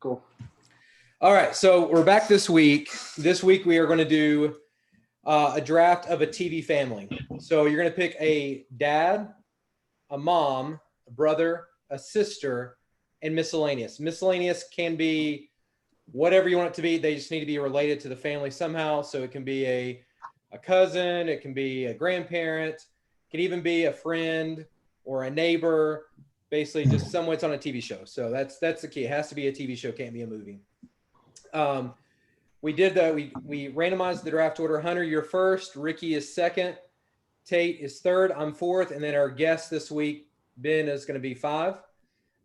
Cool. All right, so we're back this week. This week we are going to do a draft of a TV family. So you're going to pick a dad, a mom, a brother, a sister, and miscellaneous. Miscellaneous can be whatever you want it to be. They just need to be related to the family somehow. So it can be a cousin, it can be a grandparent, it can even be a friend or a neighbor. Basically, just someone that's on a TV show. So that's the key. It has to be a TV show, can't be a movie. We did that. We randomized the draft order. Hunter, you're first. Ricky is second. Tate is third. I'm fourth. And then our guest this week, Ben, is going to be 5.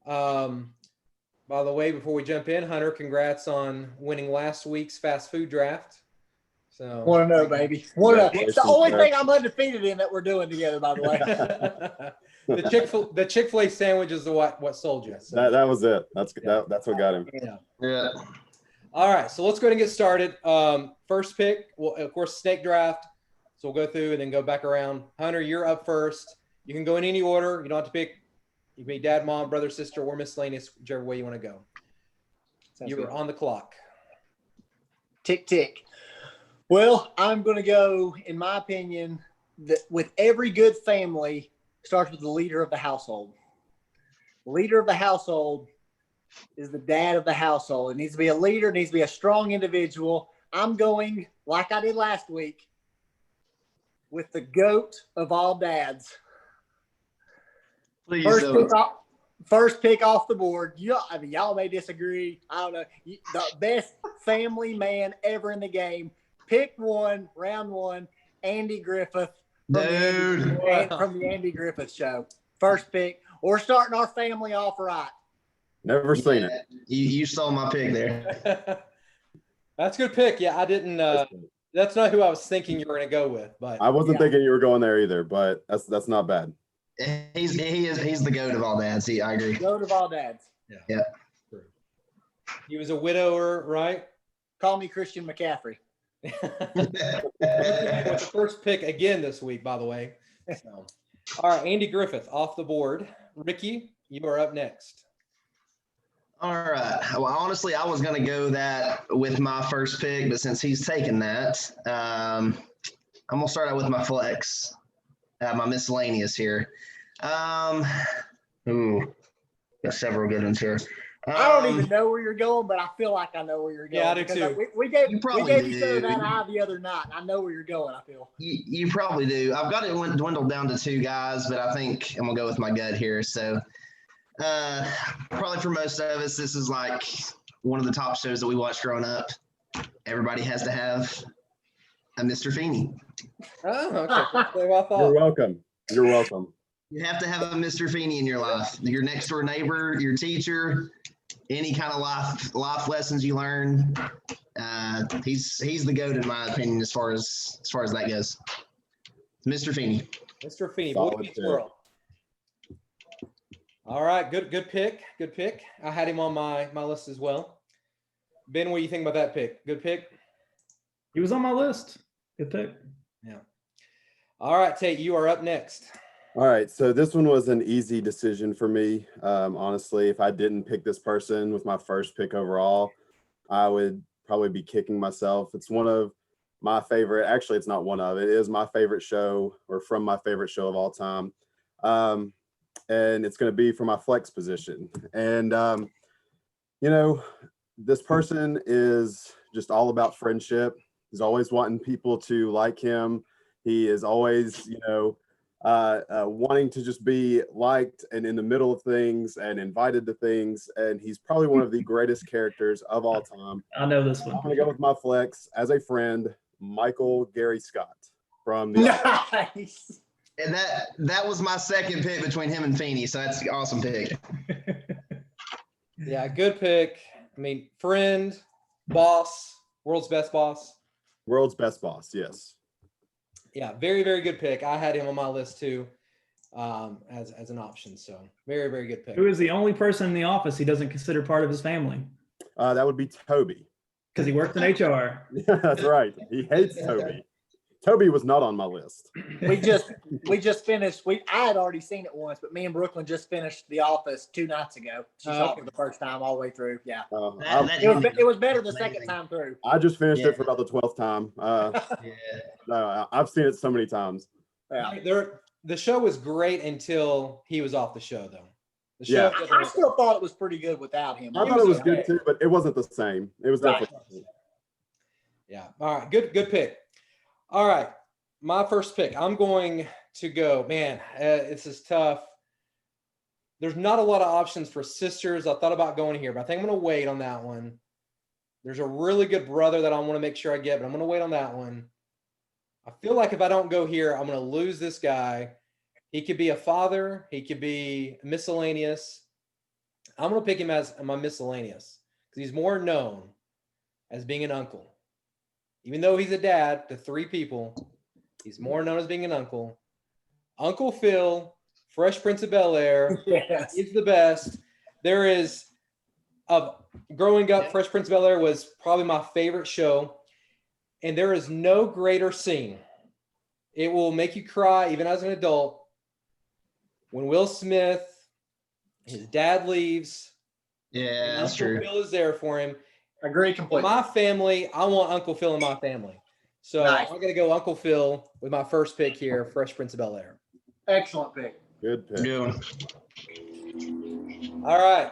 By the way, before we jump in, Hunter, congrats on winning last week's fast food draft. So Want to know, baby? Want to know? It's the only thing I'm undefeated in that we're doing together, by the way. The Chick-fil-A sandwich is what sold you. So. That was it. That's what got him. Yeah. All right, so let's go ahead and get started. First pick, well, of course, snake draft. So we'll go through and then go back around. Hunter, you're up first. You can go in any order. You don't have to pick. You can be dad, mom, brother, sister, or miscellaneous, whichever way you want to go. You're on the clock. Tick, tick. Well, I'm going to go, in my opinion, that with every good family starts with the leader of the household. The leader of the household is the dad of the household. It needs to be a leader. It needs to be a strong individual. I'm going, like I did last week, with the GOAT of all dads. Please First pick off the board. Y'all may disagree. I don't know. The best family man ever in the game. Pick one, round one, Andy Griffith. From the Andy Griffith Show. First pick. We're starting our family off right. Never seen it. You stole my pick there. That's a good pick. Yeah, I didn't. That's not who I was thinking you were going to go with. But I wasn't thinking you were going there either. But that's not bad. He's the GOAT of all dads. I agree. GOAT of all dads. Yeah. He was a widower, right? Call me Christian McCaffrey. With the first pick again this week, by the way. So, all right, Andy Griffith off the board. Ricky, you are up next. All right. Well, honestly, I was going to go that with my first pick, but since he's taken that, I'm going to start out with my flex, my miscellaneous here. Got several good ones here. I don't even know where you're going, but I feel like I know where you're going. Yeah, I do too. We gave each other that eye the other night. I know where you're going, I feel. You probably do. I've got it dwindled down to 2 guys, but I think I'm going to go with my gut here. So probably for most of us, this is like one of the top shows that we watched growing up. Everybody has to have a Mr. Feeney. Oh, okay. You're welcome. You're welcome. You have to have a Mr. Feeney in your life. Your next door neighbor, your teacher, any kind of life lessons you learn. He's the GOAT in my opinion as far as that goes. Mr. Feeney. Mr. Feeney, Solid Boy Meets pick. World. All right, good pick. Good pick. I had him on my list as well. Ben, what do you think about that pick? Good pick? He was on my list. Good pick. Yeah. All right, Tate, you are up next. All right. So this one was an easy decision for me. Honestly, if I didn't pick this person with my first pick overall, I would probably be kicking myself. It's one of my favorite. Actually, it's not one of. It is my favorite show, or from my favorite show of all time. And it's going to be for my flex position. And, this person is just all about friendship. He's always wanting people to like him. He is always, wanting to just be liked and in the middle of things and invited to things. And he's probably one of the greatest characters of all time. I know this one. I'm going to go with my flex as a friend, Michael Gary Scott from the. Nice. And that was my second pick between him and Feeney, so that's an awesome pick. Yeah, good pick. I mean, friend, boss, world's best boss. World's best boss, yes. Yeah, very, very good pick. I had him on my list too, as an option. So very, very good pick. Who is the only person in the office he doesn't consider part of his family? That would be Toby. Because he works in HR. Yeah, that's right. He hates Toby. Toby was not on my list. We just finished. I had already seen it once, but me and Brooklyn just finished The Office 2 nights ago. She saw it for the first time all the way through. Yeah, it was better the second time through. I just finished it for about the 12th time. Yeah. No, I've seen it so many times. Yeah. The show was great until he was off the show, though. The Yeah. show I still thought it was pretty good without him. I thought it was good too, but it wasn't the same. It was Right. definitely. Yeah. All right. Good pick. All right. My first pick. I'm going to go. Man, this is tough. There's not a lot of options for sisters. I thought about going here, but I think I'm going to wait on that one. There's a really good brother that I want to make sure I get, but I'm going to wait on that one. I feel like if I don't go here, I'm going to lose this guy. He could be a father. He could be miscellaneous. I'm going to pick him as my miscellaneous because he's more known as being an uncle. Even though he's a dad to 3 people, he's more known as being an uncle. Uncle Phil, Fresh Prince of Bel-Air. Yes. He's the best. There is, growing up, Fresh Prince of Bel-Air was probably my favorite show. And there is no greater scene. It will make you cry even as an adult. When Will Smith, his dad leaves. Yeah, that's Uncle true. Phil is there for him. Agree For completely. my family, I want Uncle Phil in my family. So Nice. I'm going to go Uncle Phil with my first pick here, Fresh Prince of Bel-Air. Excellent pick. Good pick. Good one. All right.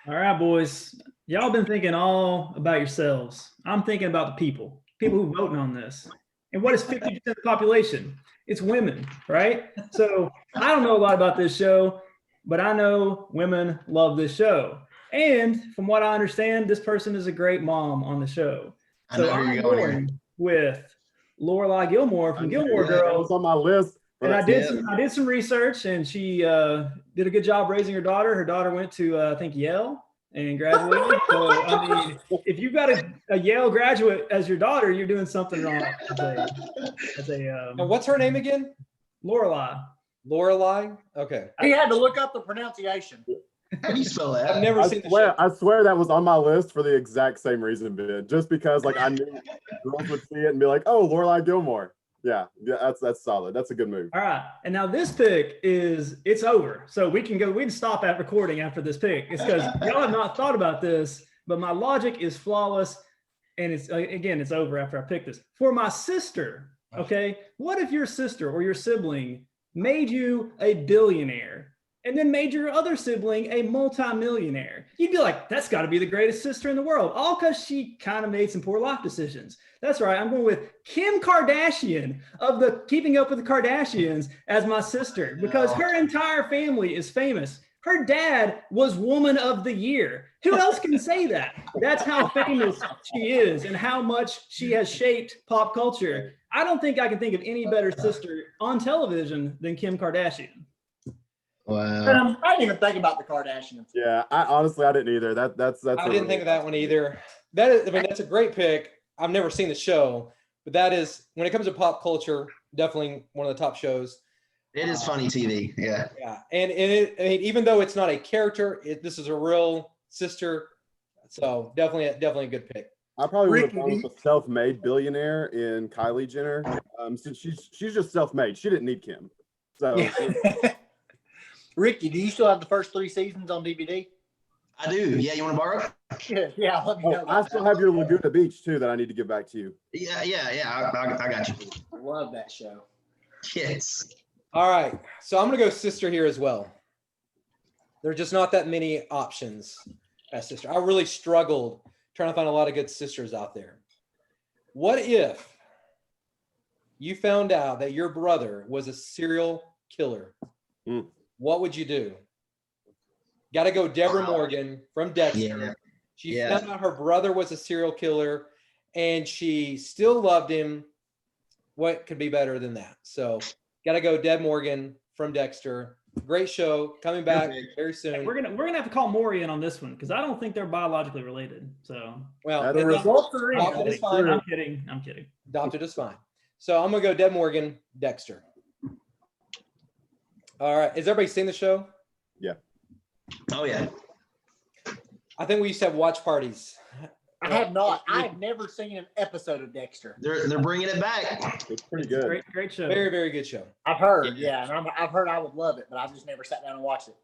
All right, boys. Y'all been thinking all about yourselves. I'm thinking about the people who voting on this. And what is 50% of the population? It's women, right? So I don't know a lot about this show, but I know women love this show. And from what I understand, this person is a great mom on the show. I know So where I'm you're going here. going with Lorelai Gilmore from Gilmore That Girls. was on my list. And I but did some research, and she did a good job raising her daughter. Her daughter went to I think Yale and graduated. So I mean, if you've got a Yale graduate as your daughter, you're doing something wrong. And what's her name again? Lorelai. Lorelai? Okay. He had to look up the pronunciation. How do you spell that? I've never seen the show. I swear that was on my list for the exact same reason, Ben. Just because like I knew girls would see it and be like, "Oh, Lorelai Gilmore." Yeah, that's solid. That's a good move. All right, and now this pick it's over, so we can stop at recording after this pick. It's because y'all have not thought about this, but my logic is flawless, and it's over after I pick this. For my sister, okay, what if your sister or your sibling made you a billionaire and then made your other sibling a multimillionaire? You'd be like, that's got to be the greatest sister in the world, all because she kind of made some poor life decisions. That's right. I'm going with Kim Kardashian of the Keeping Up with the Kardashians as my sister because her entire family is famous. Her dad was Woman of the Year. Who else can say that? That's how famous she is and how much she has shaped pop culture. I don't think I can think of any better sister on television than Kim Kardashian. Wow. I didn't even think about the Kardashians. Yeah, I didn't either. That's. I didn't think of that one either. That's a great pick. I've never seen the show, but that is, when it comes to pop culture, definitely one of the top shows. It is funny TV. Yeah. Yeah, and I mean, even though it's not a character, this is a real sister. So definitely a good pick. I probably would have Ricky, gone with a self-made billionaire in Kylie Jenner. Since she's just self-made, she didn't need Kim. So Yeah. Ricky, do you still have the first 3 seasons on DVD? I do. Yeah. You want to borrow? Yeah, let me know. I still have your Laguna Beach too that I need to get back to you. Yeah. I got you. Love that show. Yes. All right, so I'm gonna go sister here as well. There are just not that many options as sister. I really struggled trying to find a lot of good sisters out there. What if you found out that your brother was a serial killer? Mm. What would you do? Got to go Deborah Morgan from Dexter. Yeah. She Yeah. found out her brother was a serial killer and she still loved him. What could be better than that? So got to go Deb Morgan from Dexter. Great show, coming back very soon. We're gonna have to call Maury in on this one because I don't think they're biologically related. So Well, The Results are in. Adopted is fine. I'm kidding. Adopted is fine. So I'm gonna go Deb Morgan, Dexter. All right, has everybody seen the show? Oh yeah. I think we used to have watch parties. I have not. I have never seen an episode of Dexter. They're bringing it back. It's pretty good. Great show. Very, very good show. I've heard, yeah, and I've heard I would love it, but I've just never sat down and watched it.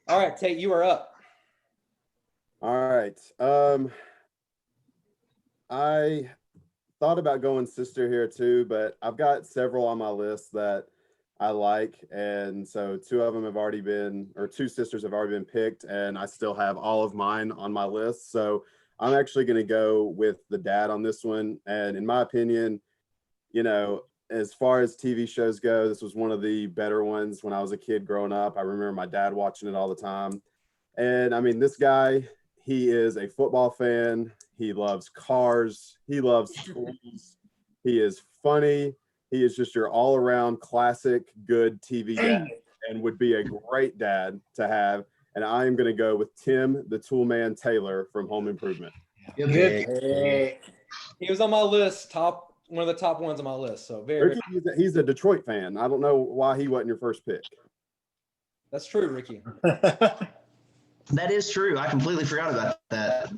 All right, Tate, you are up. All right. I thought about going sister here too, but I've got several on my list that I like. And so two of them have already been, or two sisters have already been picked, and I still have all of mine on my list. So I'm actually going to go with the dad on this one. And in my opinion, you know, as far as TV shows go, this was one of the better ones when I was a kid growing up. I remember my dad watching it all the time. And I mean, this guy, he is a football fan. He loves cars. He loves tools. He is funny. He is just your all-around classic good TV dad and would be a great dad to have. And I am going to go with Tim, the Tool Man Taylor from Home Improvement. Good Good pick. pick. He was on my list, one of the top ones on my list. So very, Ricky, he's a Detroit fan. I don't know why he wasn't your first pick. that's true, Ricky. That is true. I completely forgot about that.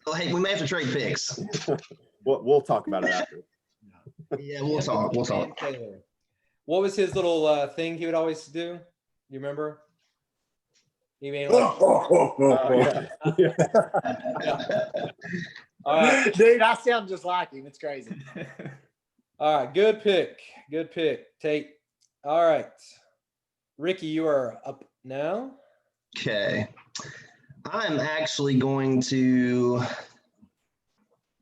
Well, hey, we may have to trade picks. We'll talk about it after. Yeah, we'll talk. We'll talk. Taylor. What was his little thing he would always do? You remember? He made like, Yeah. all right, Dude, I sound just like him. It's crazy. all right, good pick, Tate. All right, Ricky, you are up now. Okay. I'm actually going to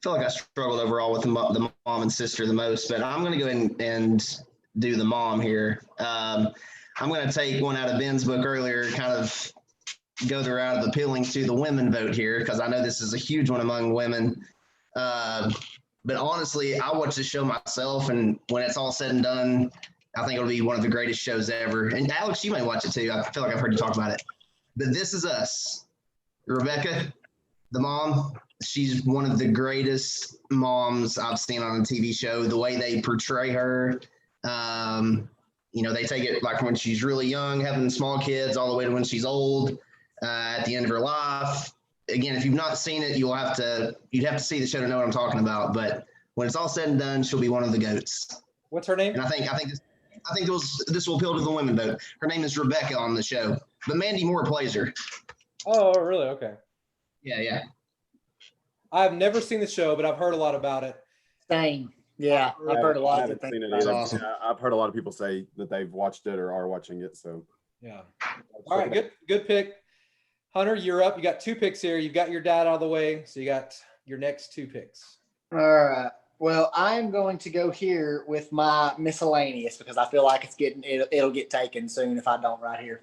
feel like I struggled overall with the mom and sister the most, but I'm going to go ahead and do the mom here. I'm going to take one out of Ben's book earlier, kind of go the route of appealing to the women vote here, because I know this is a huge one among women. But honestly, I watch this show myself, and when it's all said and done, I think it'll be one of the greatest shows ever. And Alex, you may watch it too. I feel like I've heard you talk about it. But This Is Us. Rebecca, the mom, she's one of the greatest moms I've seen on a TV show. The way they portray her, they take it like when she's really young, having small kids, all the way to when she's old, at the end of her life. Again, if you've not seen it, you'd have to see the show to know what I'm talking about. But when it's all said and done, she'll be one of the GOATs. What's her name? And I think this will appeal to the women vote. Her name is Rebecca on the show, but Mandy Moore plays her. Oh, really? Okay. Yeah. I've never seen the show, but I've heard a lot about it. Same. Yeah, I've heard a lot of haven't things. seen it about either. it. Awesome. Yeah, I've heard a lot of people say that they've watched it or are watching it. So Yeah. All right, good pick. Hunter, you're up. You got two picks here. You've got your dad out of the way, so you got your next two picks. All right. Well, I'm going to go here with my miscellaneous because I feel like it'll get taken soon if I don't right here.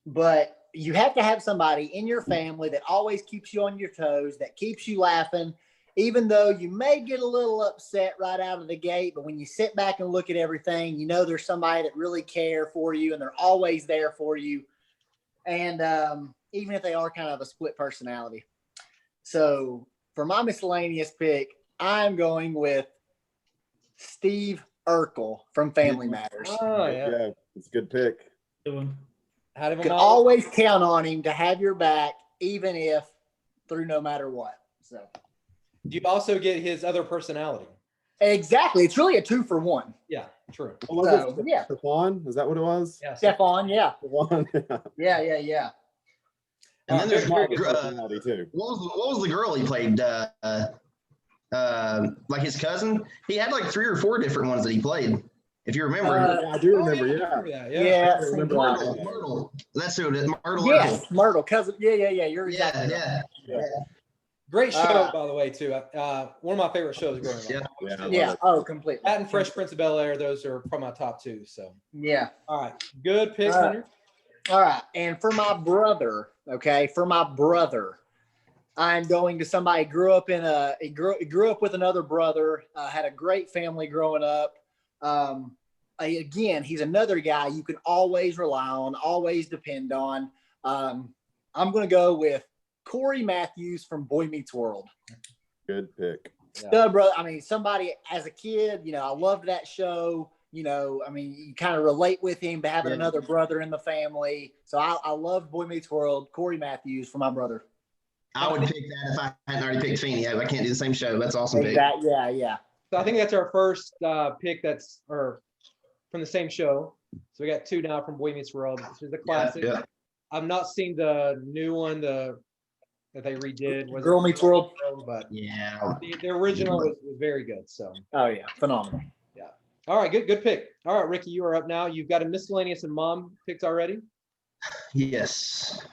But you have to have somebody in your family that always keeps you on your toes, that keeps you laughing, even though you may get a little upset right out of the gate. But when you sit back and look at everything, you know there's somebody that really care for you and they're always there for you. And even if they are kind of a split personality. So for my miscellaneous pick, I'm going with Steve Urkel from Family Matters. Oh, yeah. It's a good pick. Good one. Had him You on can my- always count on him to have your back, even if through no matter what. So You also get his other personality. exactly, it's really a 2-for-1. Yeah, true. What was So, it? yeah. Stephon? Is that what it was? Yeah. Stefan, yeah, Stephon? Yeah. yeah. And then there's Very good what personality too. was the girl he played? Like his cousin? He had like 3 or 4 different ones that he played. If you remember, I do remember. Oh, Yeah. Yeah. Yeah. I remember Myrtle, that. Myrtle. That's who it is. Myrtle. Yes, Myrtle, cousin. Yeah. You're Yeah, exactly right. yeah. Great show, Uh, by the way, too. One of my favorite shows growing up. Yeah. Yeah, I love Yeah. it. Oh, completely. That and Fresh Prince of Bel-Air, those are probably my top two. So, Yeah. all right. Good pick, All right. Hunter. All right. And for my brother, I'm going to somebody grew up with another brother, had a great family growing up. Again, he's another guy you can always rely on, always depend on. I'm going to go with Corey Matthews from Boy Meets World. Good pick. Yeah, bro. I mean, somebody as a kid, I loved that show. You kind of relate with him, but having Yeah. another brother in the family. So I love Boy Meets World. Corey Matthews for my brother. I would pick that if I hadn't already picked Feeney. I can't do the same show. That's awesome pick. That, yeah. So I think that's our first pick that's or from the same show. So we got 2 now from Boy Meets World, which is a classic. Yeah. I've not seen the new one, that they redid. Was Girl it Meets World. But Yeah. the original was very good. So Oh yeah, phenomenal. all right, good pick. All right, Ricky, you are up now. You've got a miscellaneous and mom picked already. Yes.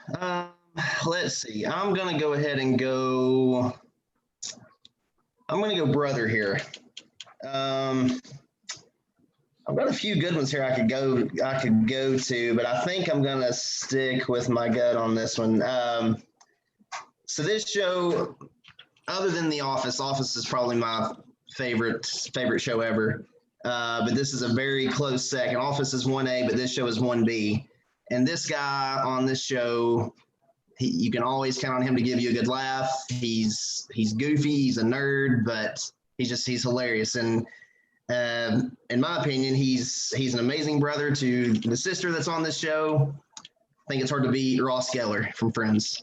Let's see. I'm gonna go ahead and go. I'm gonna go brother here. I've got a few good ones here I could go to, but I think I'm gonna stick with my gut on this one. So this show, other than The Office, Office is probably my favorite show ever. But this is a very close second. Office is 1A, but this show is 1B. And this guy on this show, you can always count on him to give you a good laugh. He's goofy, he's a nerd, but he's hilarious. And in my opinion, he's an amazing brother to the sister that's on this show. I think it's hard to beat Ross Geller from Friends.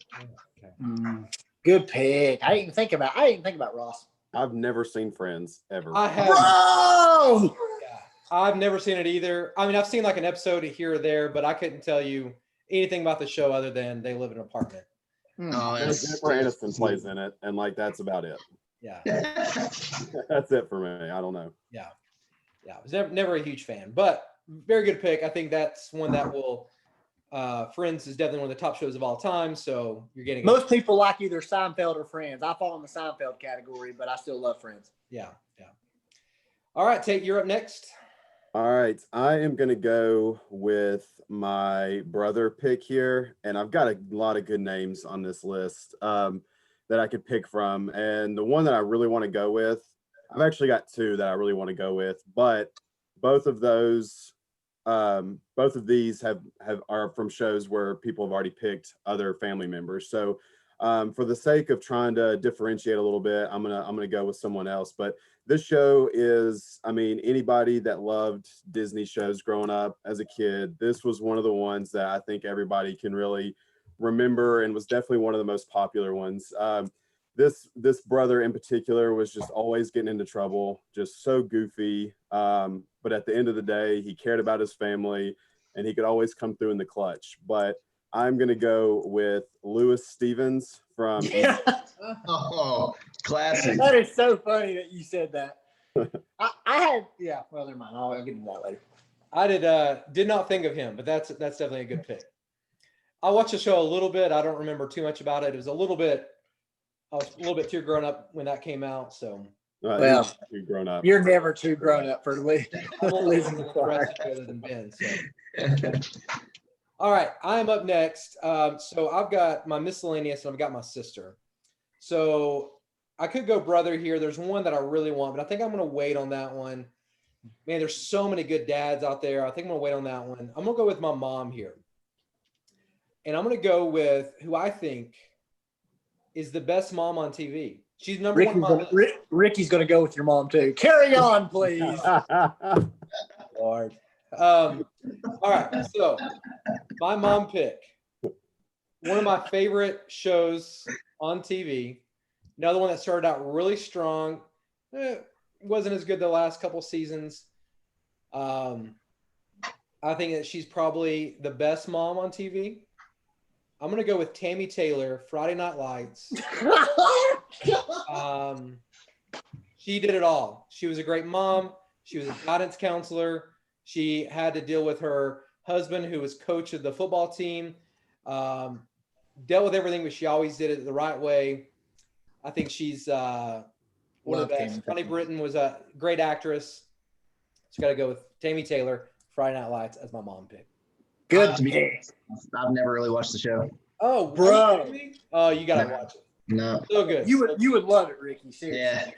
Good pick. I didn't think about Ross. I've never seen Friends ever. I have. Bro! I've never seen it either. I mean, I've seen like an episode here or there, but I couldn't tell you anything about the show other than they live in an apartment. Oh, Jennifer Aniston plays in it, and like that's about it. Yeah. That's it for me. I don't know. Yeah. I was never a huge fan, but very good pick. I think that's one that will. Friends is definitely one of the top shows of all time. So you're getting Most people like either Seinfeld or Friends. I fall in the Seinfeld category, but I still love Friends. Yeah. All right, Tate, you're up next. All right, I am going to go with my brother pick here, and I've got a lot of good names on this list that I could pick from, and the one that I really want to go with, I've actually got 2 that I really want to go with, but both of these are from shows where people have already picked other family members. So for the sake of trying to differentiate a little bit, I'm gonna go with someone else. But this show is, I mean, anybody that loved Disney shows growing up as a kid, this was one of the ones that I think everybody can really remember and was definitely one of the most popular ones. This brother in particular was just always getting into trouble, just so goofy. But at the end of the day, he cared about his family and he could always come through in the clutch. But I'm going to go with Louis Stevens from. Oh, classic. That is so funny that you said that. Well, never mind. I'll get into that later. I did not think of him, but that's definitely a good pick. I watched the show a little bit. I don't remember too much about it. It was I was a little bit too grown up when that came out. So Well, too grown up. You're never too grown up for losing the choir. other than Ben. So. All right, I'm up next. So I've got my miscellaneous and I've got my sister. So I could go brother here. There's one that I really want, but I think I'm going to wait on that one. Man, there's so many good dads out there. I think I'm going to wait on that one. I'm going to go with my mom here. And I'm going to go with who I think is the best mom on TV. She's number one. Ricky's going to go with your mom too. Carry on, please. Lord. All right. So my mom pick, one of my favorite shows on TV. Another one that started out really strong. Wasn't as good the last couple seasons. I think that she's probably the best mom on TV. I'm going to go with Tammy Taylor, Friday Night Lights. She did it all. She was a great mom. She was a guidance counselor. She had to deal with her husband, who was coach of the football team. Dealt with everything, but she always did it the right way. I think she's one of the best. Connie Britton was a great actress. So got to go with Tammy Taylor, Friday Night Lights, as my mom pick. Good. I've never really watched the show. Oh, bro. Oh, you got to watch it. No. So good. You would love it, Ricky. Seriously. Yeah.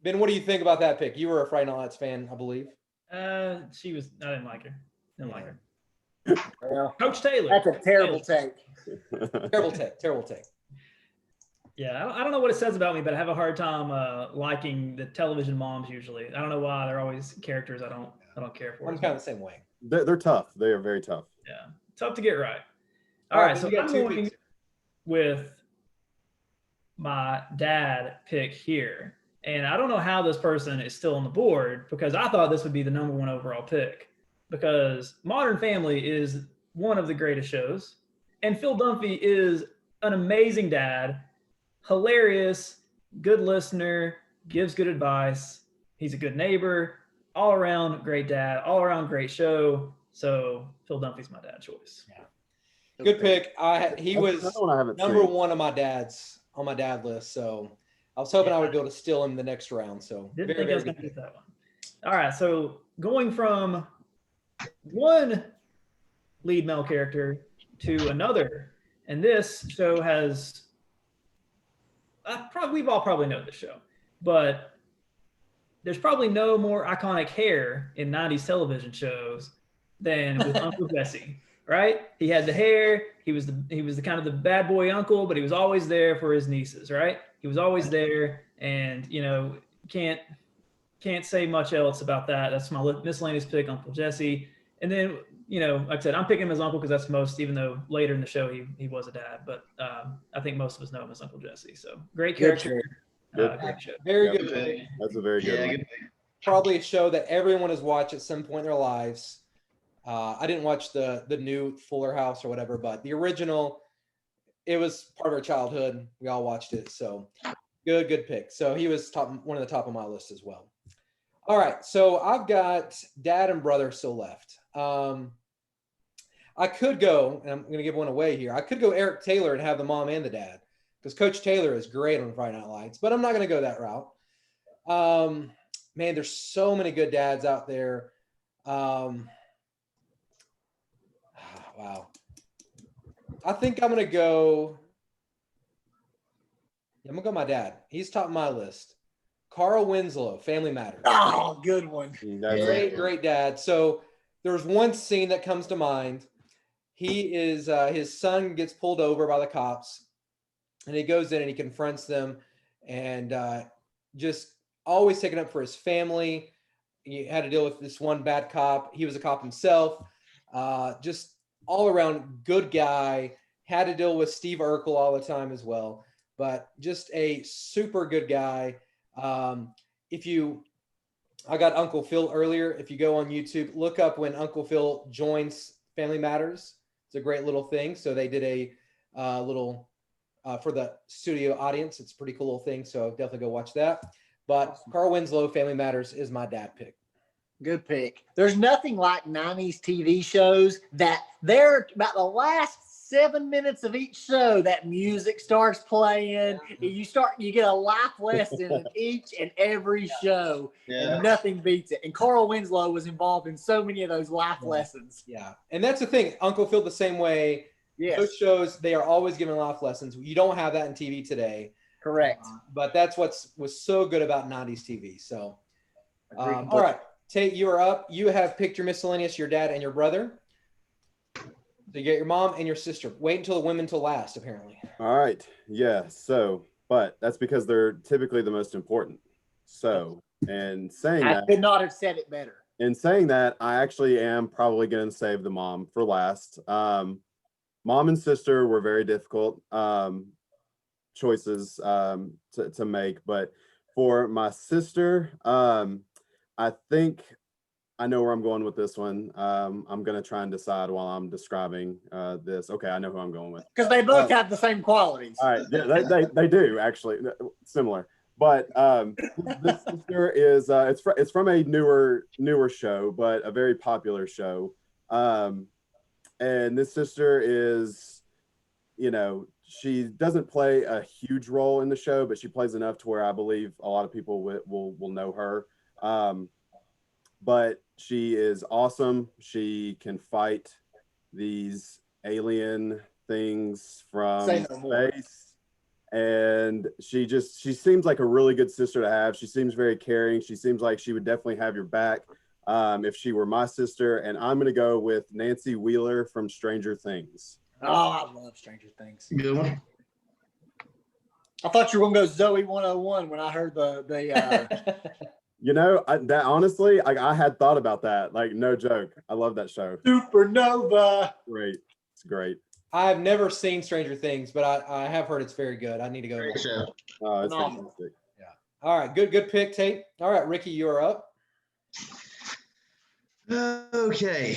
Ben, what do you think about that pick? You were a Friday Night Lights fan, I believe. I didn't like her. Well, Coach Taylor. that's a terrible take. Terrible take. Yeah, I don't know what it says about me, but I have a hard time liking the television moms usually. I don't know why. They're always characters I don't care for. I'm kind of the same way. They're tough. They are very tough. Yeah, tough to get right. All right, so I'm with my dad pick here. And I don't know how this person is still on the board because I thought this would be the number one overall pick because Modern Family is one of the greatest shows. And Phil Dunphy is an amazing dad, hilarious, good listener, gives good advice. He's a good neighbor, all around great dad, all around great show. So Phil Dunphy's my dad choice. Good pick. He That's was another one I haven't number seen. one on my dad list. So I was hoping I would be able to steal him the next round. So Didn't very, think I was very going to good. get that one. All right. So going from one lead male character to another. And this show has, we've all probably known this show, but there's probably no more iconic hair in 90s television shows than with Uncle Jesse, right? He had the hair. He was the kind of the bad boy uncle, but he was always there for his nieces, right? He was always there, and can't say much else about that. That's my miscellaneous pick, Uncle Jesse. And then like I said, I'm picking him as uncle because that's most, even though later in the show he was a dad, but I think most of us know him as Uncle Jesse. So great Good character, Good. great show. Very Yep. good pick. That's a very good Yeah, one. good. Probably a show that everyone has watched at some point in their lives. I didn't watch the new Fuller House or whatever, but the original, it was part of our childhood. We all watched it. So good pick. So he was one of the top of my list as well. All right. So I've got dad and brother still left. I could go, and I'm going to give one away here. I could go Eric Taylor and have the mom and the dad because Coach Taylor is great on Friday Night Lights, but I'm not going to go that route. Man, there's so many good dads out there. Wow. I think I'm going to go my dad. He's top of my list. Carl Winslow, Family Matters. Oh, good one. That's Great dad. So there's one scene that comes to mind. He is his son gets pulled over by the cops, and he goes in and he confronts them, and just always taking up for his family. He had to deal with this one bad cop. He was a cop himself. Just all around good guy. Had to deal with Steve Urkel all the time as well, but just a super good guy. I got Uncle Phil earlier. If you go on YouTube, look up when Uncle Phil joins Family Matters. It's a great little thing. So they did a little for the studio audience. It's a pretty cool little thing. So definitely go watch that. But Awesome. Carl Winslow, Family Matters is my dad pick. Good pick. There's nothing like 90s TV shows that they're about the last 7 minutes of each show, that music starts playing. You get a life lesson in each and every show. Yeah. And nothing beats it. And Carl Winslow was involved in so many of those life lessons. Yeah. And that's the thing. Uncle Phil the same way. Yes, Those shows, they are always giving life lessons. You don't have that in TV today. correct. But that's was so good about 90s TV. So, Agreed. all right. Tate, you are up. You have picked your miscellaneous, your dad and your brother. So you get your mom and your sister. Wait until the women till last, apparently. All right. Yeah. So, but that's because they're typically the most important. So, and saying I that, could not have said it better. in saying that, I actually am probably going to save the mom for last. Mom and sister were very difficult choices to make, but for my sister, I think I know where I'm going with this one. I'm going to try and decide while I'm describing this. Okay, I know who I'm going with. Because they both have the same qualities. All right, yeah, they do actually, similar. But this sister is it's from a newer show, but a very popular show. And this sister is, she doesn't play a huge role in the show, but she plays enough to where I believe a lot of people will know her. But she is awesome. She can fight these alien things from Say no more. space. And she seems like a really good sister to have. She seems very caring. She seems like she would definitely have your back if she were my sister. And I'm going to go with Nancy Wheeler from Stranger Things. Oh, I love Stranger Things. Good one. I thought you were going to go Zoe 101 when I heard the Honestly, I had thought about that. Like, no joke. I love that show. Supernova. Great. It's great. I've never seen Stranger Things, but I have heard it's very good. I need to go. Great show. Oh, it's Phenomenal. fantastic. All right, good pick, Tate. All right, Ricky, you're up. Okay.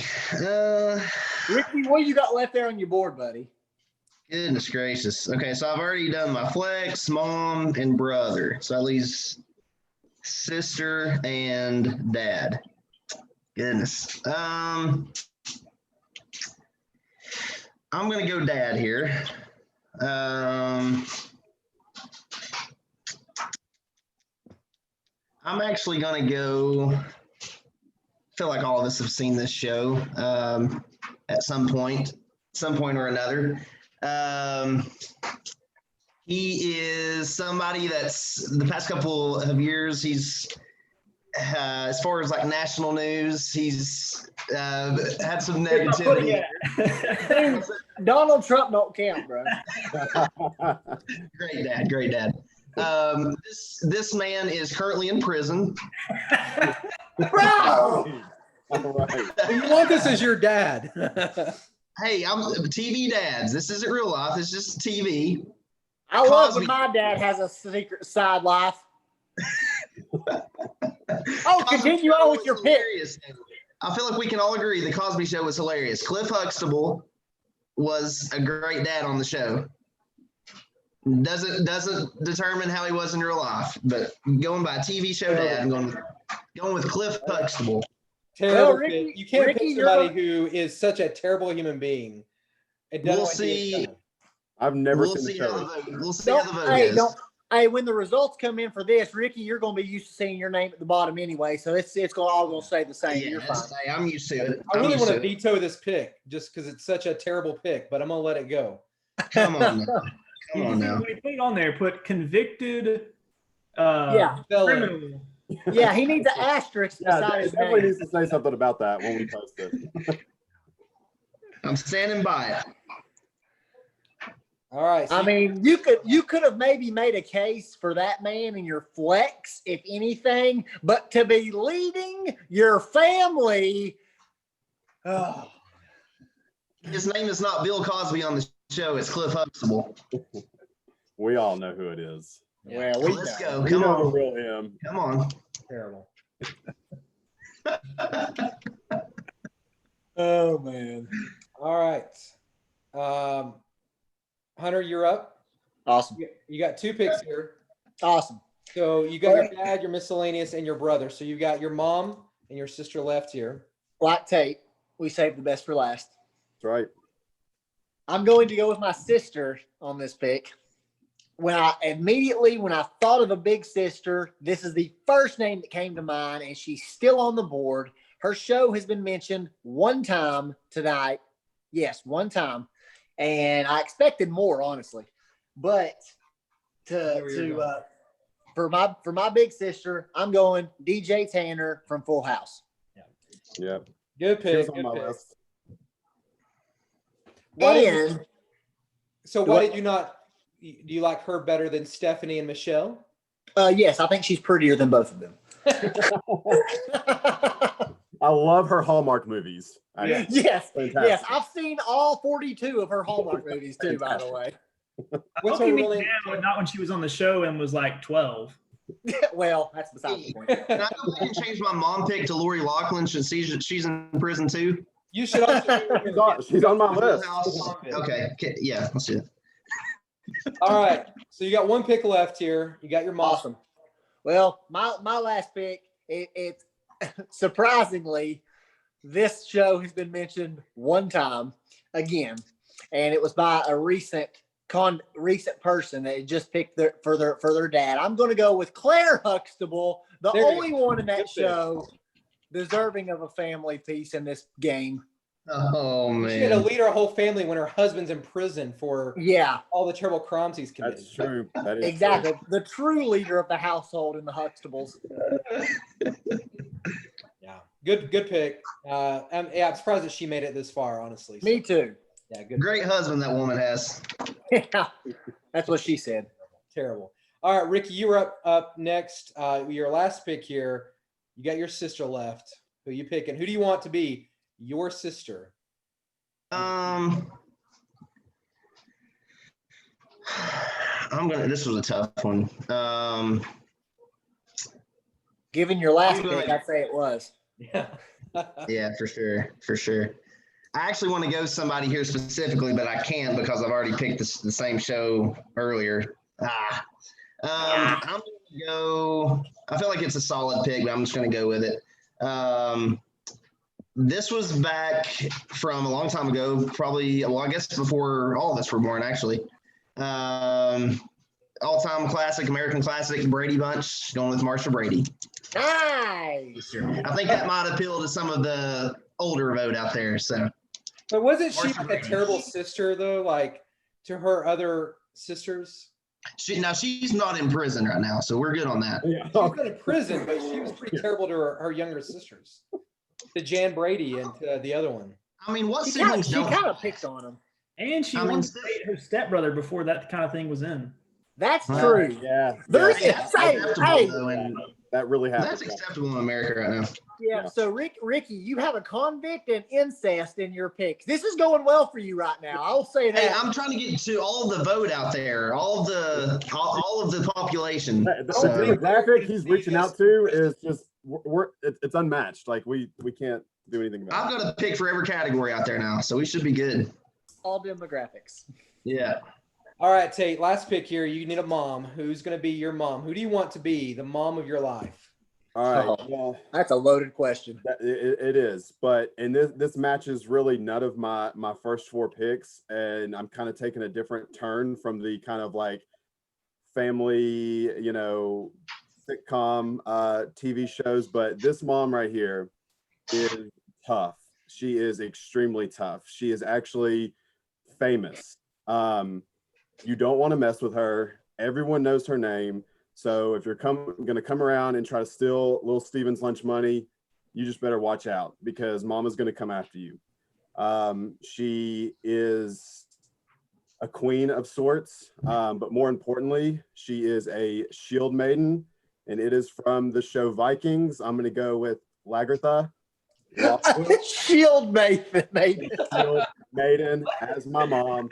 Ricky, what you got left there on your board, buddy? Goodness gracious. Okay, so I've already done my flex, mom, and brother. So that leaves sister and dad. Goodness. I'm gonna go dad here. I'm actually gonna go. I feel like all of us have seen this show at some point or another. He is somebody that's the past couple of years, he's as far as like national news, he's had some negativity. Donald Trump don't count, bro. Great dad. This man is currently in prison. Bro! All right. You want this as your dad? Hey, I'm TV dads. This isn't real life. It's just TV. I love Cosby. when my dad has a secret side life. Oh, continue on with your pick. Hilarious. I feel like we can all agree the Cosby Show was hilarious. Cliff Huxtable was a great dad on the show. Doesn't determine how he was in real life, but going by TV show dad, I'm going with Cliff Huxtable. Terrible Well, Ricky- pick. You can't Ricky, pick you're somebody a- who is such a terrible human being. It doesn't We'll like see. the- I've never We'll seen the see how the show. vote. We'll see how the vote is. Hey, when the results come in for this, Ricky, you're going to be used to seeing your name at the bottom anyway, so it's all going to stay the same. Yeah, You're fine. hey, I'm used to it. I really want to be. veto this pick just because it's such a terrible pick, but I'm gonna let it go. Come on now. Come on now. When he put it on there, put convicted Yeah. Felon. criminal. Yeah, he needs an asterisk Yeah, beside it his definitely name. needs to say something about that when we post it. I'm standing by it. All right. so I mean, you could have maybe made a case for that man in your flex, if anything, but to be leading your family, oh, His name is not Bill Cosby on the show. It's Cliff Huxtable. We all know who it is. well, we Let's know. go. We Come know the on. real him. Come on. terrible. Oh man, All right. Hunter, you're up. awesome, You got two picks here. awesome. So you got your dad, your miscellaneous, and your brother. So you got your mom and your sister left here. Like Tate, we saved the best for last. That's right. I'm going to go with my sister on this pick. When I thought of a big sister, this is the first name that came to mind, and she's still on the board. Her show has been mentioned one time tonight. Yes, one time. And I expected more, honestly. But for my big sister, I'm going DJ Tanner from Full House. Yep. Good She was pick. on Good my pick. list. Why did And you- so why did you not? Do you like her better than Stephanie and Michelle? yes, I think she's prettier than both of them. I love her Hallmark movies. Yeah. Yes, Fantastic. yes, I've seen all 42 of her Hallmark movies too. By the way, What's How her can real you name? now, not when she was on the show and was like 12? well, that's beside the point. And I know I can change my mom pick to Lori Loughlin since she's in prison too. You should also. She's on my Full list. House. Okay. Yeah, let's do it. All right. So you got one pick left here. You got your mom. Awesome. Well, my last pick, it's surprisingly, this show has been mentioned one time again, and it was by a recent person that just picked for their dad. I'm going to go with Claire Huxtable, the There you only one in that Good pick. show deserving of a family piece in this game. Oh She had to man. lead her whole family when her husband's in prison for Yeah, all the terrible crimes he's committed. That's true. That is exactly. The true leader of the household in the Huxtables. Yeah. Good pick. I'm surprised that she made it this far, honestly. Me too. Yeah, good. Great husband that woman has. Yeah, that's what she said. Terrible. All right, Ricky, you were up next. Your last pick here. You got your sister left. Who you picking? Who do you want to be your sister? I'm This was a tough one. Given your last I'm gonna- pick, I'd say it was. Yeah. Yeah, for sure. I actually want to go somebody here specifically, but I can't because I've already picked the same show earlier. I'm going to go. I feel like it's a solid pick, but I'm just going to go with it. This was back from a long time ago, probably. Well, I guess before all of us were born, actually. All-time classic, American classic, Brady Bunch, going with Marsha Brady. Nice. I think that might appeal to some of the older vote out there. So. But wasn't she like a terrible sister though, like to her other sisters? She's not in prison right now, so we're good on that. Yeah. She's been in prison, but she was pretty terrible to her younger sisters. To Jan Brady and to the other one. I mean, what She siblings don't? kind of picked on him. And she I mean, once dated her stepbrother before that kind of thing was in. That's Right. true. Yeah. There's yeah, That's hey, acceptable, hey. though, and that really happened. that's acceptable in America right now. Yeah. Yeah. So Ricky, you have a convict and incest in your picks. This is going well for you right now. I'll say Hey, that. I'm trying to get to all the vote out there, all of the population. The So- demographic he's reaching out to is just it's unmatched. Like we can't do anything about I've it. got a pick for every category out there now, so we should be good. All demographics. Yeah. All right, Tate, last pick here. You need a mom. Who's going to be your mom? Who do you want to be the mom of your life? All right. Oh. Well, That's a loaded question. it is, but and this matches really none of my first four picks, and I'm kind of taking a different turn from the kind of like family, sitcom TV shows. But this mom right here is tough. She is extremely tough. She is actually famous. You don't want to mess with her. Everyone knows her name. So if you're going to come around and try to steal little Steven's lunch money, you just better watch out because mama's going to come after you. She is a queen of sorts, but more importantly, she is a shield maiden, and it is from the show Vikings. I'm going to go with Lagertha. Shield Maiden. Shield maiden as my mom.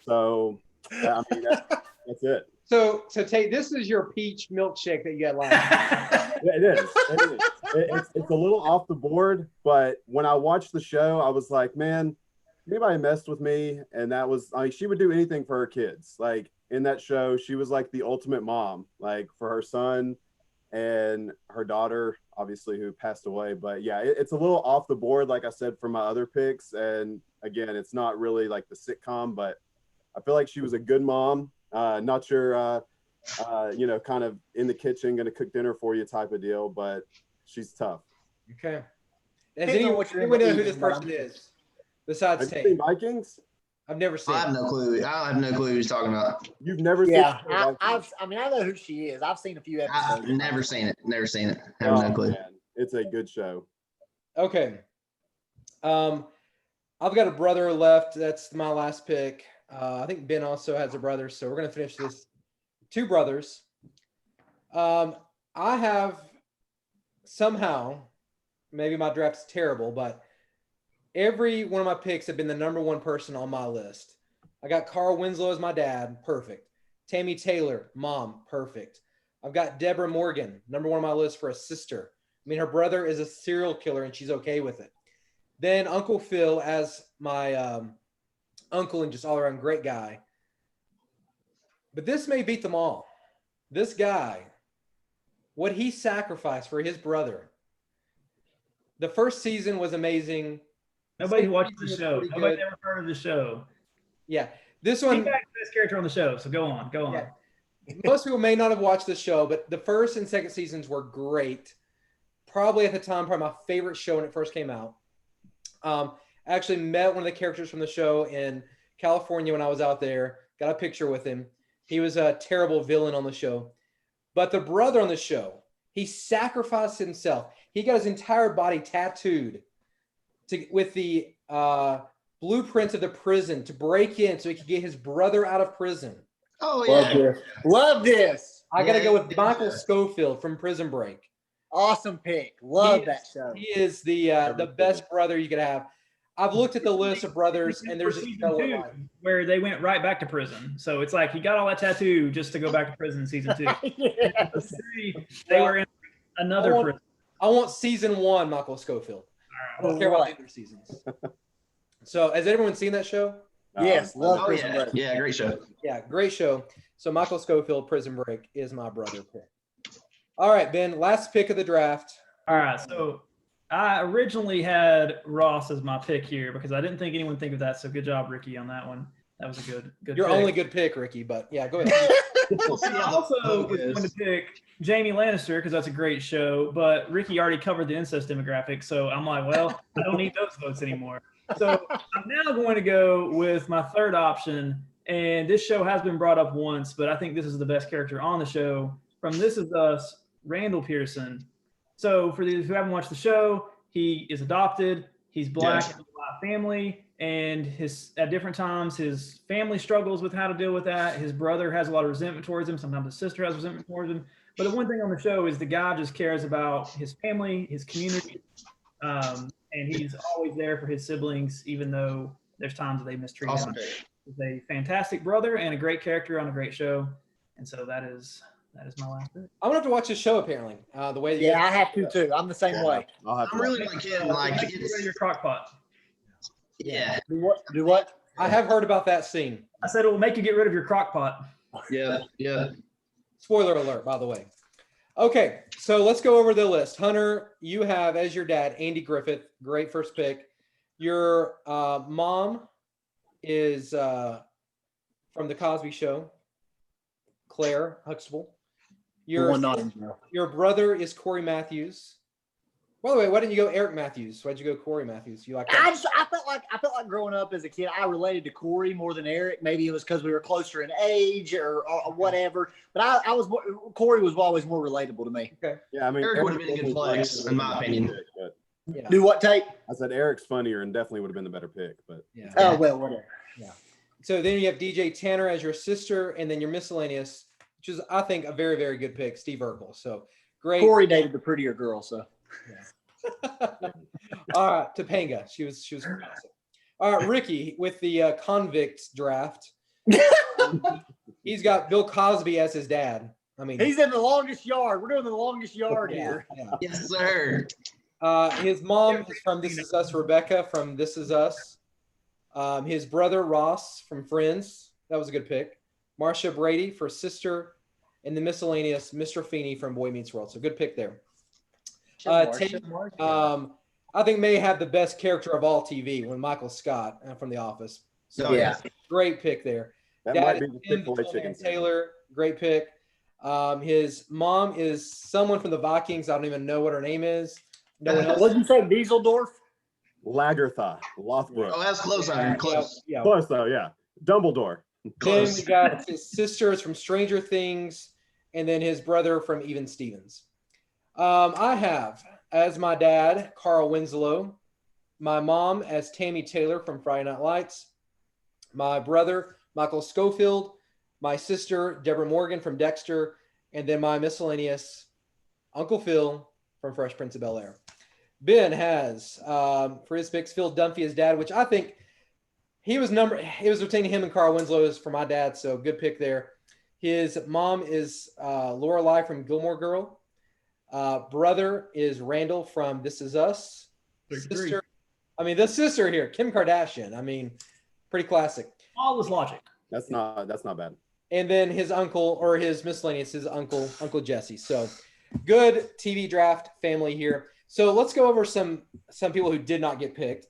So, I mean, that's it. So Tate, this is your peach milkshake that you got last. Yeah, it is. It's a little off the board, but when I watched the show, I was like, man, anybody messed with me? And that was, she would do anything for her kids. Like in that show, she was like the ultimate mom, like for her son and her daughter, obviously, who passed away. But yeah, it's a little off the board, like I said, for my other picks. And again, it's not really like the sitcom, but I feel like she was a good mom. Not your, kind of in the kitchen, going to cook dinner for you type of deal, but she's tough. Okay. Does Depends on what you're anyone know who eating, this person Mom. is besides Have you Tate? seen Vikings? I've never seen. I have no clue. I have no clue who he's talking about. You've never Yeah, seen Vikings? I know who she is. I've seen a few I've episodes. never seen it. Never seen it. I have no Oh, clue. man. It's a good show. Okay. I've got a brother left. That's my last pick. I think Ben also has a brother, so we're gonna finish this. Two brothers. I have somehow, maybe my draft's terrible, but every one of my picks have been the number one person on my list. I got Carl Winslow as my dad, perfect. Tammy Taylor, mom, perfect. I've got Deborah Morgan, number one on my list for a sister. I mean, her brother is a serial killer and she's okay with it. Then Uncle Phil as my uncle and just all around great guy. But this may beat them all. This guy, what he sacrificed for his brother. The first season was amazing. Nobody Second watched the season show. was pretty Nobody good. ever heard of the show. Yeah. This He's one, the best character on the show, so go on. Yeah. most people may not have watched the show, but the first and second seasons were great. Probably at the time, probably my favorite show when it first came out. I actually met one of the characters from the show in California when I was out there. Got a picture with him. He was a terrible villain on the show. But the brother on the show, he sacrificed himself. He got his entire body tattooed with the blueprints of the prison to break in so he could get his brother out of prison. Oh Love yeah. this. Love this. I got to Yeah, go with yeah. Michael Schofield from Prison Break. Awesome pick. Love He that is- show. He is the best brother you could have. I've looked at the list of brothers, and there's For just season no two, one. where they went right back to prison. So it's like he got all that tattoo just to go back to prison in season 2. Yes. They were in another I want- prison. I want season 1 Michael Schofield. I don't care about the other seasons. So, has everyone seen that show? Yes, love Oh Prison yeah, Break. yeah, great show. Yeah, great show. So, Michael Schofield, Prison Break is my brother pick. All right, Ben, last pick of the draft. All right, so I originally had Ross as my pick here because I didn't think anyone would think of that. So good job, Ricky, on that one. That was a good. Your pick. only good pick, Ricky, but yeah, go ahead. We'll see I how the also vote was goes. going to pick Jamie Lannister because that's a great show, but Ricky already covered the incest demographic, so I'm like, well, I don't need those votes anymore. So I'm now going to go with my third option, and this show has been brought up once, but I think this is the best character on the show. From This Is Us, Randall Pearson. So for those who haven't watched the show, he is adopted. He's black, Yes. has a black family, and at different times his family struggles with how to deal with that. His brother has a lot of resentment towards him. Sometimes his sister has resentment towards him. But the one thing on the show is the guy just cares about his family, his community, and he's always there for his siblings, even though there's times that they mistreat Awesome him. pick. He's a fantastic brother and a great character on a great show, and so that is my last pick. I'm gonna have to watch this show apparently. The way that Yeah, I have to too. I'm the same way. I'll have to I'm watch really it. like him. Like Get rid of it's your crock pot. yeah, Do what? Do what? I have heard about that scene. I said it will make you get rid of your crock pot. yeah, yeah. Spoiler alert, by the way. Okay, so let's go over the list. Hunter, you have as your dad Andy Griffith. Great first pick. Your mom is from The Cosby Show, Claire Huxtable. The one not in jail. Your brother is Corey Matthews. By the way, why didn't you go Eric Matthews? Why'd you go Corey Matthews? You like that? I felt like growing up as a kid, I related to Corey more than Eric. Maybe it was because we were closer in age or whatever. But Corey was always more relatable to me. Yeah, I mean, Eric would have been a good flex, in my opinion. But Yeah. Do what, Tate? I said Eric's funnier and definitely would have been the better pick. But Yeah. Oh well, whatever. So then you have DJ Tanner as your sister, and then your miscellaneous, which is I think a very, very good pick, Steve Urkel. So great. Corey dated the prettier girl, so. All right, Topanga. She was awesome. All right, Ricky with the convicts draft. He's got Bill Cosby as his dad. I mean, He's in the longest yard. We're doing the longest yard here. yeah. Yes, sir. His mom is from This Is Us, Rebecca from This Is Us. His brother Ross from Friends. That was a good pick. Marsha Brady for sister, and the miscellaneous Mr. Feeney from Boy Meets World. So good pick there. Tate, I think may have the best character of all TV when Michael Scott from The Office. So Oh, yeah. great pick there. that Dad might be is the Tim Chick-fil-A Tillman chicken. Taylor, great pick. His mom is someone from the Vikings. I don't even know what her name is. No one else. What did you say, Dieseldorf? Lagertha, Lothbrok. Oh, that's close. Iron. Close. Yeah. Close though, yeah. Dumbledore. Then Close. we got his sisters from Stranger Things, and then his brother from Even Stevens. I have as my dad Carl Winslow, my mom as Tammy Taylor from Friday Night Lights, my brother Michael Schofield, my sister Deborah Morgan from Dexter, and then my miscellaneous Uncle Phil from Fresh Prince of Bel-Air. Ben has for his picks Phil Dunphy as dad, which I think he was between him and Carl Winslow is for my dad, so good pick there. His mom is Lorelai from Gilmore Girl. Brother is Randall from This Is Us. Sister, the sister here, Kim Kardashian. I mean, pretty classic. All is logic. That's not bad. And then his uncle or his miscellaneous, his Uncle Jesse. So good TV draft family here. So let's go over some people who did not get picked.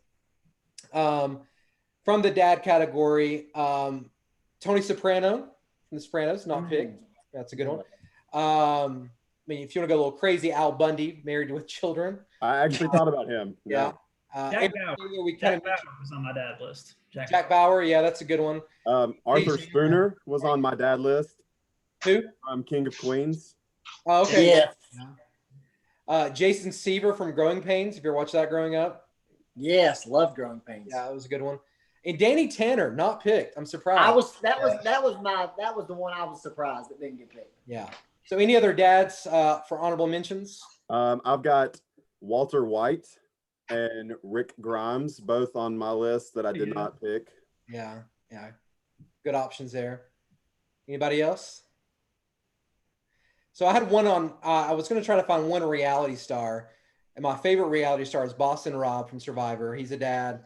From the dad category, Tony Soprano from The Sopranos, not picked. That's a good one. If you want to go a little crazy, Al Bundy, Married with Children. I actually thought about him. Yeah. Jack Bauer. We kind Jack of Bauer was on my dad's list. Jack Bauer. Yeah, that's a good one. Arthur Spooner was on my dad list. Who? King of Queens. Oh, okay. Yeah. Jason Seaver from Growing Pains. If you ever watched that growing up. Yes, love Growing Pains. Yeah, that was a good one. And Danny Tanner, not picked. I'm surprised. That was the one I was surprised that didn't get picked. Yeah. So any other dads for honorable mentions? I've got Walter White and Rick Grimes, both on my list that I did Yeah. not pick. Yeah, good options there. Anybody else? So I had one on. I was going to try to find one reality star, and my favorite reality star is Boston Rob from Survivor. He's a dad,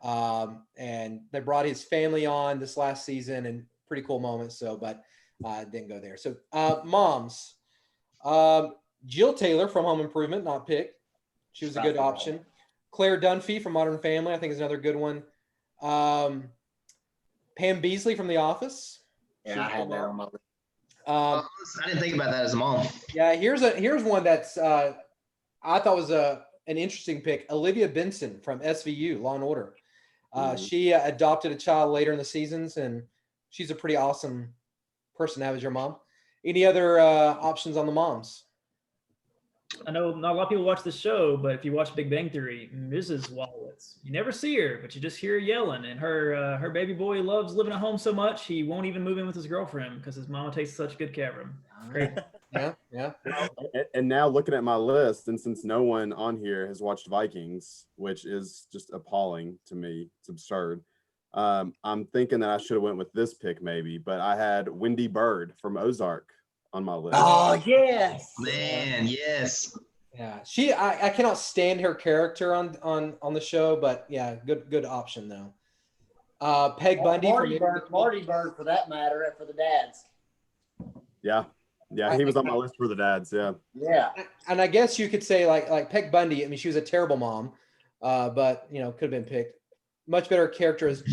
and they brought his family on this last season, and pretty cool moments. So, but didn't go there. So, moms, Jill Taylor from Home Improvement, not picked. She was a good option. Claire Dunphy from Modern Family, I think, is another good one. Pam Beasley from The Office. Yeah, I had that on my list. I didn't think about that as a mom. Yeah, here's one that's I thought was an interesting pick. Olivia Benson from SVU, Law and Order. She adopted a child later in the seasons, and she's a pretty awesome person to have as your mom. Any other options on the moms? I know not a lot of people watch the show, but if you watch Big Bang Theory, Mrs. Wallowitz, you never see her, but you just hear her yelling. And her baby boy loves living at home so much he won't even move in with his girlfriend because his mama takes such good care of him. Great. Yeah. And now looking at my list, and since no one on here has watched Vikings, which is just appalling to me, it's absurd. I'm thinking that I should have went with this pick maybe, but I had Wendy Bird from Ozark on my list. Oh, yes. Man, yes. Yeah. I cannot stand her character on the show, but yeah, good option though. Peg Bundy Marty Bird, for that matter, for the dads. Yeah, he was on my list for the dads. Yeah. Yeah. And I guess you could say like Peg Bundy. I mean, she was a terrible mom, but could have been picked. Much better character as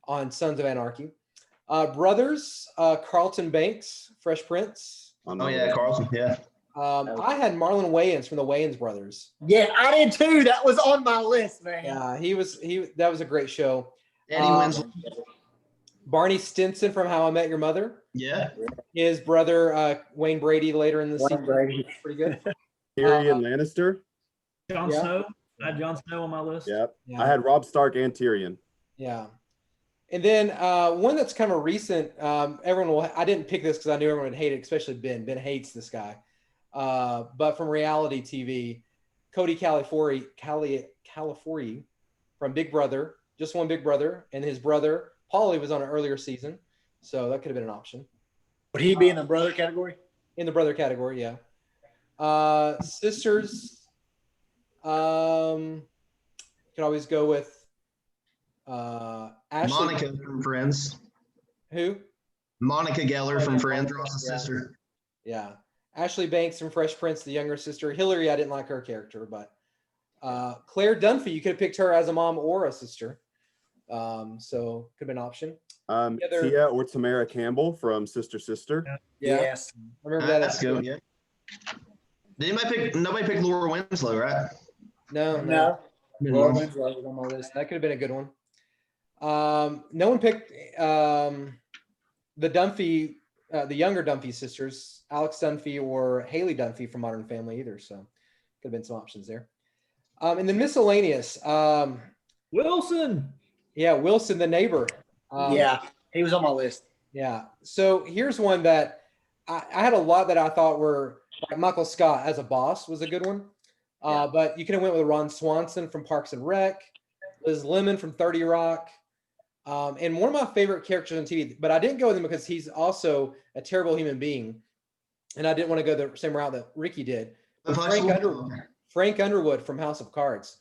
on Sons of Anarchy. Brothers, Carlton Banks, Fresh Prince. Oh yeah, Carlson. Yeah. I had Marlon Wayans from the Wayans brothers. Yeah, I did too. That was on my list, man. Yeah, that was a great show. Eddie Winslow. Barney Stinson from How I Met Your Mother. Yeah. His brother, Wayne Brady, later in the season. Brady. Pretty good. Tyrion Lannister. Jon Yeah. Snow. I had Jon Snow on my list. Yep. Yeah. I had Robb Stark and Tyrion. Yeah. And then one that's kind of recent, I didn't pick this because I knew everyone would hate it, especially Ben. Ben hates this guy. But from reality TV, Cody Califori from Big Brother, just one Big Brother, and his brother, Paulie, was on an earlier season. So that could have been an option. Would he be in the brother category? In the brother category, yeah. Sisters, you could always go with Ashley. Monica from Friends. Who? Monica Geller from Friends, Ross's sister. Yeah. Ashley Banks from Fresh Prince, the younger sister. Hillary, I didn't like her character, but Claire Dunphy, you could have picked her as a mom or a sister. So could have been an option. Tia or Tamara Campbell from Sister Sister. Yeah. Yes. I remember that. That's good. Yeah. Did nobody pick Laura Winslow, right? No. Laura Winslow was on my list. That could have been a good one. No one picked the Dunphy, the younger Dunphy sisters, Alex Dunphy or Haley Dunphy from Modern Family either. So could have been some options there. And then miscellaneous. Wilson. Yeah, Wilson, the neighbor. Yeah, he was on my list. Yeah. So here's one that I had a lot that I thought were like Michael Scott as a boss was a good one. But you could have went with Ron Swanson from Parks and Rec, Liz Lemon from 30 Rock. And one of my favorite characters on TV, but I didn't go with him because he's also a terrible human being. And I didn't want to go the same route that Ricky did. But Frank Underwood from House of Cards.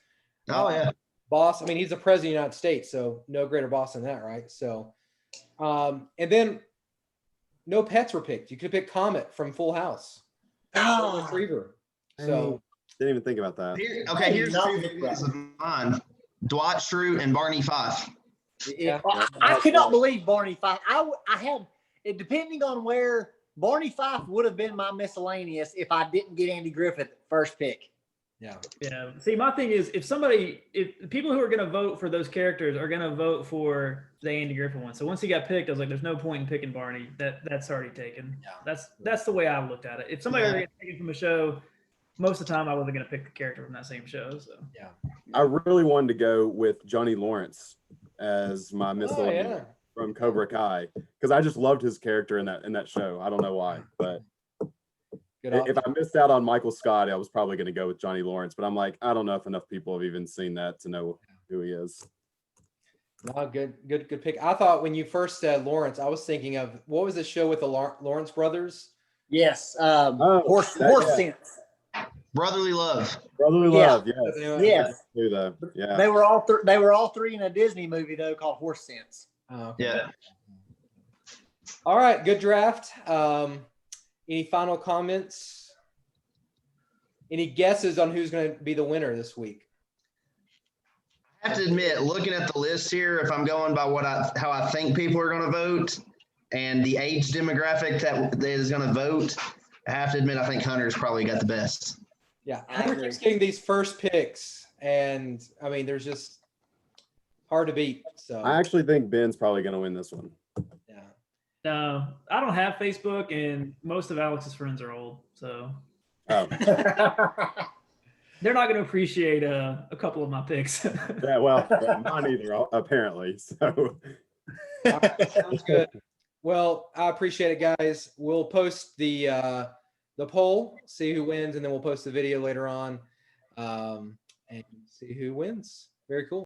Oh yeah. Boss. I mean, he's the president of the United States, so no greater boss than that, right? So, and then no pets were picked. You could have picked Comet from Full House. Oh, Retriever. So Didn't even think about that. Here's two big ones of mine: Dwight Schrute and Barney Fife. Yeah. I could not believe Barney Fife. I had it depending on where Barney Fife would have been my miscellaneous if I didn't get Andy Griffith first pick. yeah. Yeah. See, my thing is, if the people who are going to vote for those characters are going to vote for the Andy Griffith one. So once he got picked, I was like, there's no point in picking Barney. That's already taken. Yeah. That's the way I looked at it. If somebody already got taken from a show, most of the time I wasn't going to pick the character from that same show. So I really wanted to go with Johnny Lawrence as my miscellaneous from Cobra Kai because I just loved his character in that show. I don't know why, but Good If option. I missed out on Michael Scott, I was probably going to go with Johnny Lawrence, but I'm like, I don't know if enough people have even seen that to know who he is. No, good pick. I thought when you first said Lawrence, I was thinking of what was the show with the Lawrence brothers? Yes. Horse yeah. sense. Brotherly love. Brotherly Yeah. Love, yes. Yes. Who though? Yeah. They were all three in a Disney movie though called Horse Sense. Oh, okay. Yeah. All right, good draft. Any final comments? Any guesses on who's going to be the winner this week? I have to admit, looking at the list here, if I'm going by how I think people are going to vote and the age demographic that is going to vote, I have to admit, I think Hunter's probably got the best. Yeah, I Hunter agree. keeps getting these first picks, and I mean, there's just hard to beat. So I actually think Ben's probably going to win this one. yeah. No, I don't have Facebook, and most of Alex's friends are old, so Oh, they're not going to appreciate a couple of my picks. yeah. Well, mine either, apparently. So, Sounds good. Well, I appreciate it, guys. We'll post the poll, see who wins, and then we'll post the video later on, and see who wins. Very cool.